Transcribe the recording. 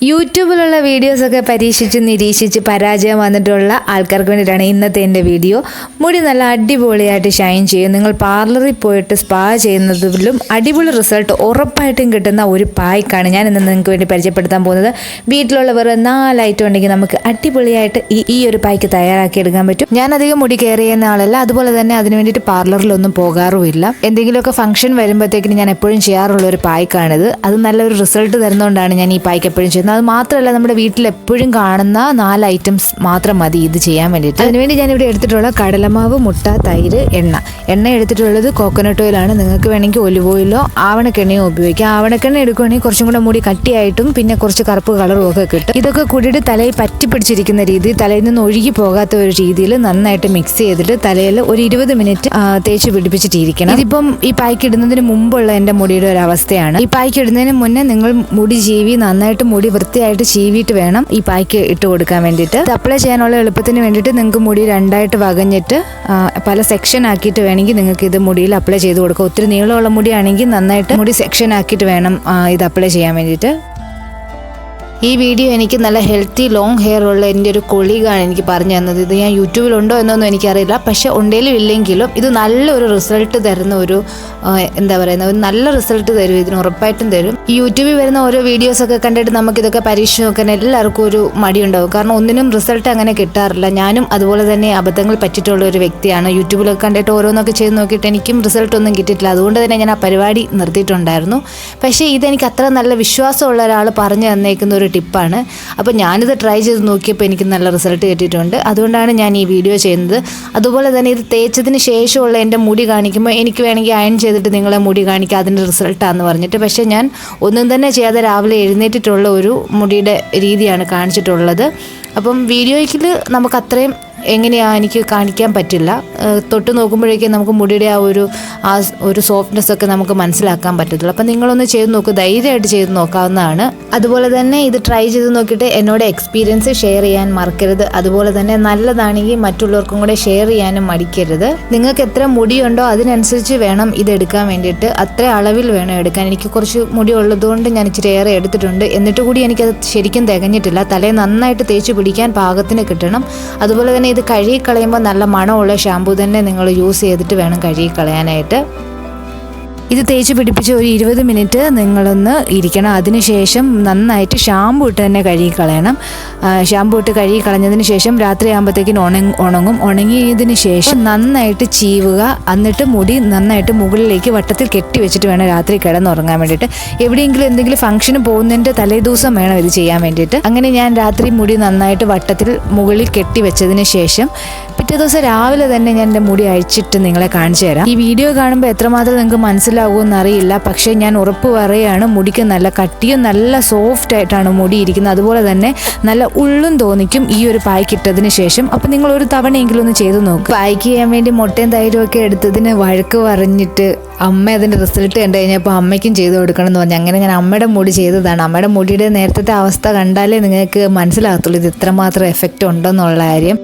യൂട്യൂബിലുള്ള വീഡിയോസൊക്കെ പരീക്ഷിച്ച് നിരീക്ഷിച്ച് പരാജയം വന്നിട്ടുള്ള ആൾക്കാർക്ക് വേണ്ടിയിട്ടാണ് ഇന്നത്തെ എൻ്റെ വീഡിയോ. മുടി നല്ല അടിപൊളിയായിട്ട് ഷൈൻ ചെയ്യും. നിങ്ങൾ പാർലറിൽ പോയിട്ട് സ്പാ ചെയ്യുന്നതിലും അടിപൊളി റിസൾട്ട് ഉറപ്പായിട്ടും കിട്ടുന്ന ഒരു പായ്ക്കാണ് ഞാൻ ഇന്ന് നിങ്ങൾക്ക് വേണ്ടി പരിചയപ്പെടുത്താൻ പോകുന്നത്. വീട്ടിലുള്ള വെറും 4 ഐറ്റം ഉണ്ടെങ്കിൽ നമുക്ക് അടിപൊളിയായിട്ട് ഈ ഒരു പായ്ക്ക് തയ്യാറാക്കി എടുക്കാൻ പറ്റും. ഞാൻ അധികം മുടി കെയർ ചെയ്യുന്ന ആളല്ല, അതുപോലെ തന്നെ അതിന് വേണ്ടിയിട്ട് പാർലറിലൊന്നും പോകാറുമില്ല. എന്തെങ്കിലുമൊക്കെ ഫംഗ്ഷൻ വരുമ്പോഴത്തേക്കിന് ഞാൻ എപ്പോഴും ചെയ്യാറുള്ള ഒരു പായ്ക്കാണിത്. അത് നല്ലൊരു റിസൾട്ട് തരുന്നതുകൊണ്ടാണ് ഞാൻ ഈ പായ്ക്ക് എപ്പോഴും ചെയ്യുന്നത്. അത് മാത്രമല്ല, നമ്മുടെ വീട്ടിൽ എപ്പോഴും കാണുന്ന 4 ഐറ്റംസ് മാത്രം മതി ഇത് ചെയ്യാൻ വേണ്ടിയിട്ട്. അതിനുവേണ്ടി ഞാനിവിടെ എടുത്തിട്ടുള്ള കടലമാവ്, മുട്ട, തൈര്, എണ്ണ എടുത്തിട്ടുള്ളത് കോക്കനട്ട് ഓയിലാണ്. നിങ്ങൾക്ക് വേണമെങ്കിൽ ഒലിവ് ഓയിലോ ആവണക്കെണ്ണയോ ഉപയോഗിക്കാം. ആവണക്കെണ്ണ എടുക്കുകയാണെങ്കിൽ കുറച്ചും കൂടെ മുടി കട്ടിയായിട്ടും പിന്നെ കുറച്ച് കറുപ്പ് കളറും ഒക്കെ കിട്ടും. ഇതൊക്കെ കൂടിയിട്ട് തലയിൽ പറ്റി പിടിച്ചിരിക്കുന്ന രീതിയിൽ, തലയിൽ നിന്ന് ഒഴുകി പോകാത്ത ഒരു രീതിയിൽ നന്നായിട്ട് മിക്സ് ചെയ്തിട്ട് തലയിൽ ഒരു 20 മിനിറ്റ് തേച്ച് പിടിപ്പിച്ചിട്ടിരിക്കണം. ഇതിപ്പം ഈ പായ്ക്ക് ഇടുന്നതിന് മുമ്പുള്ള എൻ്റെ മുടിയുടെ ഒരു അവസ്ഥയാണ്. ഈ പായ്ക്ക് ഇടുന്നതിന് മുന്നേ നിങ്ങൾ മുടി ചീവി നന്നായിട്ട് മുടി വൃത്തിയായിട്ട് ചീവിയിട്ട് വേണം ഈ പായ്ക്ക് ഇട്ട് കൊടുക്കാൻ വേണ്ടിയിട്ട്. ഇത് അപ്ലൈ ചെയ്യാനുള്ള എളുപ്പത്തിന് വേണ്ടിയിട്ട് നിങ്ങൾക്ക് മുടി 2ആയിട്ട് വകഞ്ഞിട്ട് പല സെക്ഷൻ ആക്കിയിട്ട് വേണമെങ്കിൽ നിങ്ങൾക്ക് ഇത് മുടിയിൽ അപ്ലൈ ചെയ്ത് കൊടുക്കുക. ഒത്തിരി നീളമുള്ള മുടിയാണെങ്കിൽ നന്നായിട്ട് മുടി സെക്ഷൻ ആക്കിയിട്ട് വേണം ഇത് അപ്ലൈ ചെയ്യാൻ വേണ്ടിയിട്ട്. ഈ വീഡിയോ എനിക്ക് നല്ല ഹെൽത്തി ലോങ് ഹെയർ ഉള്ള എൻ്റെ ഒരു കൊളീഗാണ് എനിക്ക് പറഞ്ഞു തന്നത്. ഇത് ഞാൻ യൂട്യൂബിലുണ്ടോ എന്നൊന്നും എനിക്കറിയില്ല, പക്ഷെ ഉണ്ടെങ്കിലും ഇല്ലെങ്കിലും ഇത് നല്ലൊരു റിസൾട്ട് തരുന്ന ഒരു ഒരു നല്ല റിസൾട്ട് തരും. ഇതിന് ഉറപ്പായിട്ടും തരും. ഈ യൂട്യൂബിൽ വരുന്ന ഓരോ വീഡിയോസൊക്കെ കണ്ടിട്ട് നമുക്കിതൊക്കെ പരീക്ഷിച്ച് നോക്കാൻ എല്ലാവർക്കും ഒരു മടിയുണ്ടാവും. കാരണം ഒന്നിനും റിസൾട്ട് അങ്ങനെ കിട്ടാറില്ല. ഞാനും അതുപോലെ തന്നെ അബദ്ധങ്ങൾ പറ്റിയിട്ടുള്ള ഒരു വ്യക്തിയാണ്. യൂട്യൂബിലൊക്കെ കണ്ടിട്ട് ഓരോന്നൊക്കെ ചെയ്ത് നോക്കിയിട്ട് എനിക്കും റിസൾട്ട് ഒന്നും കിട്ടിയിട്ടില്ല. അതുകൊണ്ട് തന്നെ ഞാൻ ആ പരിപാടി നിർത്തിയിട്ടുണ്ടായിരുന്നു. പക്ഷേ ഇതെനിക്ക് അത്ര നല്ല വിശ്വാസമുള്ള ഒരാൾ പറഞ്ഞു തന്നേക്കുന്ന ഒരു ടിപ്പാണ്. അപ്പോൾ ഞാനിത് ട്രൈ ചെയ്ത് നോക്കിയപ്പോൾ എനിക്ക് നല്ല റിസൾട്ട് കിട്ടിയിട്ടുണ്ട്. അതുകൊണ്ടാണ് ഞാൻ ഈ വീഡിയോ ചെയ്യുന്നത്. അതുപോലെ തന്നെ ഇത് തേച്ചതിന് ശേഷമുള്ള എൻ്റെ മുടി കാണിക്കുമ്പോൾ എനിക്ക് വേണമെങ്കിൽ അയൺ ചെയ്തിട്ട് നിങ്ങളെ മുടി കാണിക്കുക, അതിൻ്റെ റിസൾട്ടാണെന്ന് പറഞ്ഞിട്ട്. പക്ഷേ ഞാൻ ഒന്നും തന്നെ ചെയ്യാതെ രാവിലെ എഴുന്നേറ്റിട്ടുള്ള ഒരു മുടിയുടെ രീതിയാണ് കാണിച്ചിട്ടുള്ളത്. അപ്പം വീഡിയോയ്ക്കിൽ നമുക്ക് അത്രയും എങ്ങനെയാണ് എനിക്ക് കാണിക്കാൻ പറ്റില്ല. തൊട്ട് നോക്കുമ്പോഴേക്കും നമുക്ക് മുടിയുടെ ആ ഒരു സോഫ്റ്റ്നെസ് ഒക്കെ നമുക്ക് മനസ്സിലാക്കാൻ പറ്റത്തുള്ളൂ. അപ്പം നിങ്ങളൊന്ന് ചെയ്ത് നോക്കൂ, ധൈര്യമായിട്ട് ചെയ്ത് നോക്കാവുന്നതാണ്. അതുപോലെ തന്നെ ഇത് ട്രൈ ചെയ്ത് നോക്കിയിട്ട് എന്നോട് എക്സ്പീരിയൻസ് ഷെയർ ചെയ്യാൻ മറക്കരുത്. അതുപോലെ തന്നെ നല്ലതാണെങ്കിൽ മറ്റുള്ളവർക്കും കൂടെ ഷെയർ ചെയ്യാനും മടിക്കരുത്. നിങ്ങൾക്ക് എത്ര മുടിയുണ്ടോ അതിനനുസരിച്ച് വേണം ഇത് എടുക്കാൻ വേണ്ടിയിട്ട്. അത്ര അളവിൽ വേണം എടുക്കാൻ. എനിക്ക് കുറച്ച് മുടി ഉള്ളതുകൊണ്ട് ഞാൻ ഇച്ചിരി ഏറെ എടുത്തിട്ടുണ്ട്. എന്നിട്ട് കൂടി എനിക്കത് ശരിക്കും തികഞ്ഞിട്ടില്ല. തലയിൽ നന്നായിട്ട് തേച്ച് പിടിക്കാൻ പാകത്തിന് കിട്ടണം. അതുപോലെ തന്നെ ഇത് കഴുകി കളയുമ്പോൾ നല്ല മണമുള്ള ഷാമ്പൂ തന്നെ നിങ്ങൾ യൂസ് ചെയ്തിട്ട് വേണം കഴുകി കളയാനായിട്ട്. ഇത് തേച്ച് പിടിപ്പിച്ച് ഒരു 20 മിനിറ്റ് നിങ്ങളൊന്ന് ഇരിക്കണം. അതിനുശേഷം നന്നായിട്ട് ഷാമ്പൂ ഇട്ട് തന്നെ കഴുകി കളയണം. ഷാമ്പൂ ഇട്ട് കഴുകി കളഞ്ഞതിന് ശേഷം രാത്രി ആകുമ്പോഴത്തേക്കിന് ഉണങ്ങും. ഉണങ്ങിയതിന് ശേഷം നന്നായിട്ട് ചീവുക. എന്നിട്ട് മുടി നന്നായിട്ട് മുകളിലേക്ക് വട്ടത്തിൽ കെട്ടി വെച്ചിട്ട് വേണം രാത്രി കിടന്നുറങ്ങാൻ വേണ്ടിയിട്ട്. എവിടെയെങ്കിലും എന്തെങ്കിലും ഫംഗ്ഷന് പോകുന്നതിൻ്റെ തലേദിവസം വേണം ഇത് ചെയ്യാൻ വേണ്ടിയിട്ട്. അങ്ങനെ ഞാൻ രാത്രി മുടി നന്നായിട്ട് വട്ടത്തിൽ മുകളിൽ കെട്ടി വെച്ചതിന് ശേഷം പിറ്റേ ദിവസം രാവിലെ തന്നെ ഞാൻ എൻ്റെ മുടി അഴിച്ചിട്ട് നിങ്ങളെ കാണിച്ചു തരാം. ഈ വീഡിയോ കാണുമ്പോൾ എത്രമാത്രം നിങ്ങൾക്ക് മനസ്സിലാകുമെന്ന് അറിയില്ല, പക്ഷേ ഞാൻ ഉറപ്പ് പറയുകയാണ്, മുടിക്ക് നല്ല കട്ടിയും നല്ല സോഫ്റ്റ് ആയിട്ടാണ് മുടി ഇരിക്കുന്നത്. അതുപോലെ തന്നെ നല്ല ഉള്ളും തോന്നിക്കും ഈ ഒരു പായ്ക്ക് ഇട്ടതിന് ശേഷം. അപ്പം നിങ്ങൾ ഒരു തവണയെങ്കിലും ഒന്ന് ചെയ്ത് നോക്കുക. പായ്ക്ക് ചെയ്യാൻ വേണ്ടി മുട്ടയും തൈരും ഒക്കെ എടുത്തതിന് വഴക്ക് പറഞ്ഞിട്ട് അമ്മ അതിൻ്റെ റിസൾട്ട് കണ്ടു കഴിഞ്ഞപ്പോൾ അമ്മയ്ക്കും ചെയ്ത് കൊടുക്കണം എന്ന് പറഞ്ഞു. അങ്ങനെ ഞാൻ അമ്മയുടെ മുടി ചെയ്തതാണ്. അമ്മയുടെ മുടിയുടെ നേരത്തെ അവസ്ഥ കണ്ടാലേ നിങ്ങൾക്ക് മനസ്സിലാകത്തുള്ളൂ ഇത് ഇത്രമാത്രം എഫക്റ്റ് ഉണ്ടെന്നുള്ള കാര്യം.